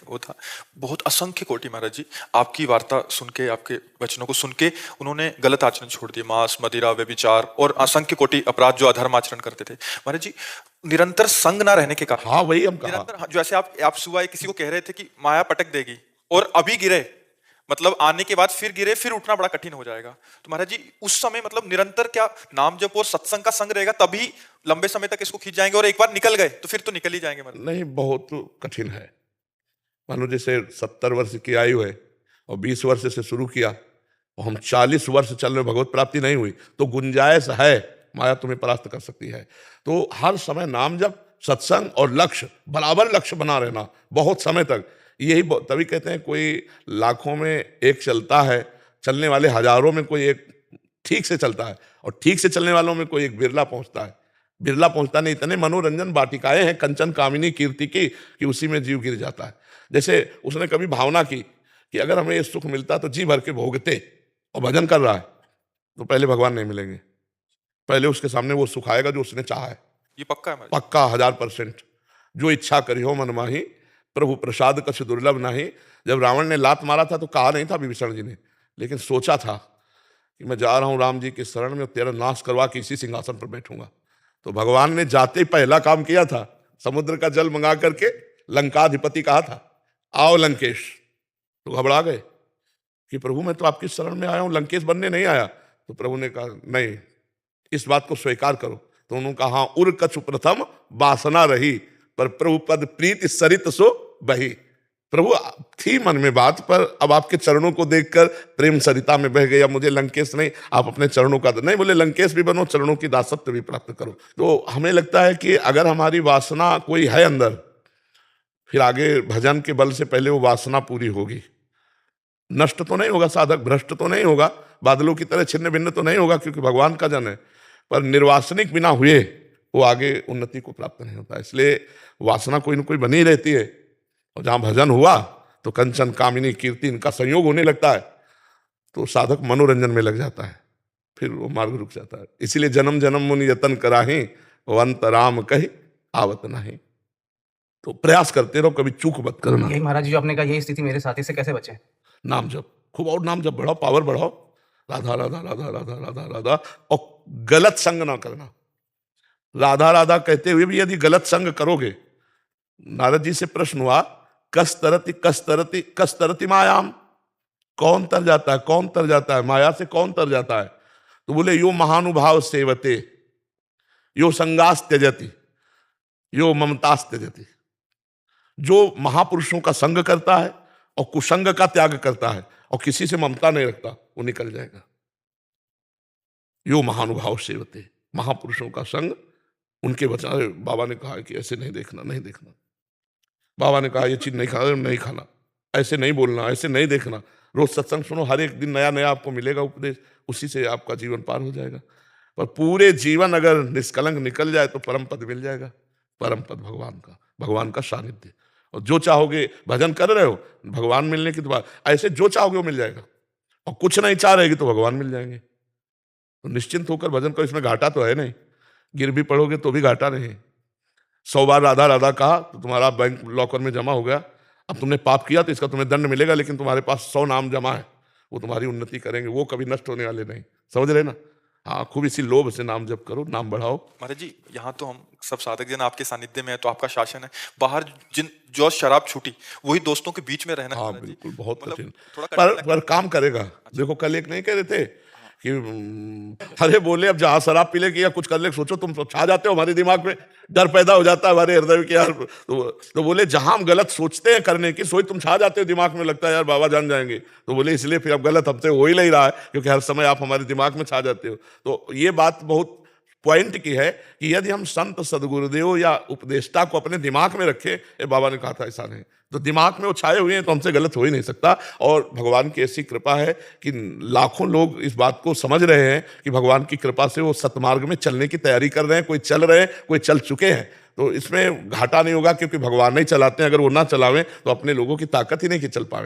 वो था। बहुत असंख्य कोटि महाराज जी, आपकी वार्ता सुन के, आपके वचनों को सुन के उन्होंने गलत आचरण छोड़ दिए, मांस, मदिरा, व्यभिचार और असंख्य कोटि अपराध जो अधर्म आचरण करते थे। महाराज जी, निरंतर संग ना रहने के कारण, हाँ वही हम कहा, निरंतर जैसे आप सुबह किसी को कह रहे थे कि माया पटक देगी और अभी गिरे, मतलब आने के बाद फिर गिरे, फिर उठना बड़ा कठिन हो जाएगा। तो महाराज जी उस समय मतलब निरंतर क्या नाम जप और सत्संग का संग रहेगा, तभी लंबे समय तक इसको खींच जाएंगे, और एक बार निकल गए तो फिर तो निकल ही जाएंगे महाराज। नहीं बहुत कठिन है। मानो जैसे 70 वर्ष की आयु है और 20 वर्ष से शुरू किया और हम 40 वर्ष चल रहे, भगवत प्राप्ति नहीं हुई, तो गुंजाइश है, माया तुम्हें परास्त कर सकती है। तो हर समय नाम जप, सत्संग और लक्ष्य, बराबर लक्ष्य बना रहना बहुत समय तक। यही तभी कहते हैं कोई लाखों में एक चलता है, चलने वाले हजारों में कोई एक ठीक से चलता है, और ठीक से चलने वालों में कोई एक बिरला पहुंचता है। बिरला पहुंचता नहीं, इतने मनोरंजन वाटिकाएं हैं कंचन कामिनी कीर्ति की कि उसी में जीव गिर जाता है। जैसे उसने कभी भावना की कि अगर हमें ये सुख मिलता तो जी भर के भोगते, और भजन कर रहा है तो पहले भगवान नहीं मिलेंगे, पहले उसके सामने वो सुख आएगा जो उसने चाहा है। ये पक्का है महाराज? पक्का 1000%। जो इच्छा करी हो मन माही, प्रभु प्रसाद कछ दुर्लभ नहीं। जब रावण ने लात मारा था तो कहा नहीं था विभीषण जी ने, लेकिन सोचा था कि मैं जा रहा हूं राम जी की शरण में, तेरा नाश करवा के इसी सिंहासन पर बैठूंगा। तो भगवान ने जाते ही पहला काम किया था, समुद्र का जल मंगा करके लंकाधिपति कहा था आओ लंकेश। तो घबरा गए कि प्रभु मैं तो आपकी शरण में आया हूं, लंकेश बनने नहीं आया। तो प्रभु ने कहा नहीं, इस बात को स्वीकार करो। तो उन्होंने कहा हाँ, उर कछु प्रथम वासना रही, पर प्रभु पद प्रीति सरित सो बही। प्रभु थी मन में बात, पर अब आपके चरणों को देखकर प्रेम सरिता में बह गया। मुझे लंकेश नहीं, आप अपने चरणों का नहीं, बोले लंकेश भी बनो, चरणों की दासत्व भी प्राप्त करो। तो हमें लगता है कि अगर हमारी वासना कोई है अंदर, फिर आगे भजन के बल से पहले वो वासना पूरी होगी। नष्ट तो नहीं होगा साधक, भ्रष्ट तो नहीं होगा, बादलों की तरह छिन्न भिन्न तो नहीं होगा, क्योंकि भगवान का जन है, पर निर्वासनिक बिना हुए वो आगे उन्नति को प्राप्त नहीं होता। इसलिए वासना कोई न कोई बनी रहती है, और जहां भजन हुआ तो कंचन कामिनी कीर्ति इनका संयोग होने लगता है, तो साधक मनोरंजन में लग जाता है, फिर वो मार्ग रुक जाता है। इसीलिए जन्म जन्म मुनि यतन कराही, वो अंत राम कही आवत नहीं। तो प्रयास करते रहो, कभी चूक मत करना। यही महाराज जी जो आपने कहा, यही स्थिति मेरे साथी से कैसे बचे? नाम जप खूब, और नाम जप बढ़ाओ, पावर बढ़ाओ, राधा राधा राधा राधा राधा राधा, और गलत संग ना करना। राधा राधा कहते हुए भी यदि गलत संग करोगे, नारद जी से प्रश्न हुआ कस्तरति कस्तरति कस्तरति मायाम, कौन तर जाता है, कौन तर जाता है माया से, कौन तर जाता है? तो बोले यो महानुभाव सेवते, यो संगास त्यजति, यो ममतास त्यजति। जो महापुरुषों का संग करता है और कुसंग का त्याग करता है और किसी से ममता नहीं रखता, वो निकल जाएगा। यो महानुभाव सेवते, महापुरुषों का संग, उनके वचन। बाबा ने कहा कि ऐसे नहीं देखना, नहीं देखना। बाबा ने कहा ये चीज नहीं खाना, नहीं खाना, ऐसे नहीं बोलना, ऐसे नहीं देखना। रोज सत्संग सुनो, हर एक दिन नया नया आपको मिलेगा उपदेश, उसी से आपका जीवन पार हो जाएगा। पर पूरे जीवन अगर निष्कलंक निकल जाए तो परम पद मिल जाएगा, परम पद भगवान का सानिध्य। और जो चाहोगे, भजन कर रहे हो, भगवान मिलने की तो बात, ऐसे जो चाहोगे वो मिल जाएगा, और कुछ नहीं चाह रहेगी तो भगवान मिल जाएंगे। तो निश्चिंत होकर भजन करो, इसमें घाटा तो है नहीं, गिर भी पड़ोगे तो भी घाटा नहीं। 100 बार राधा राधा कहा तो तुम्हारा बैंक लॉकर में जमा हो गया। अब तुमने पाप किया तो इसका तुम्हें दंड मिलेगा, लेकिन तुम्हारे पास 100 नाम जमा है, वो तुम्हारी उन्नति करेंगे, वो कभी नष्ट होने वाले नहीं। समझ रहे ना? हाँ, खूब इसी लोभ से नाम जप करो, नाम बढ़ाओ। महाराज जी यहाँ तो हम सब साधक जन आपके सानिध्य में है, तो आपका शासन है। बाहर जो शराब छूटी, वही दोस्तों के बीच में रहना। हाँ बिल्कुल, बहुत मतलब कठिन, थोड़ा पर काम करेगा। देखो कल एक नहीं कह रहे थे कि अरे बोले अब जहां शराब पी ले कि या कुछ कर ले, सोचो तुम छा जाते हो, हमारे दिमाग में डर पैदा हो जाता है हमारे हृदय के यार। तो बोले जहां हम गलत सोचते हैं करने की, सोच तुम छा जाते हो, दिमाग में लगता है यार बाबा जान जाएंगे। तो बोले इसलिए फिर अब गलत हमसे हो ही नहीं रहा है, क्योंकि हर समय आप हमारे दिमाग में छा जाते हो। तो ये बात बहुत पॉइंट की है कि यदि हम संत सदगुरुदेव या उपदेष्टा को अपने दिमाग में रखें, ये बाबा ने कहा था ऐसा नहीं, तो दिमाग में वो छाए हुए हैं तो हमसे गलत हो ही नहीं सकता। और भगवान की ऐसी कृपा है कि लाखों लोग इस बात को समझ रहे हैं कि भगवान की कृपा से वो सतमार्ग में चलने की तैयारी कर रहे हैं। कोई चल रहे हैं, कोई चल चुके हैं, तो इसमें घाटा नहीं होगा, क्योंकि भगवान नहीं चलाते हैं। अगर वो ना चलावें तो अपने लोगों की ताकत ही नहीं कि चल पावे।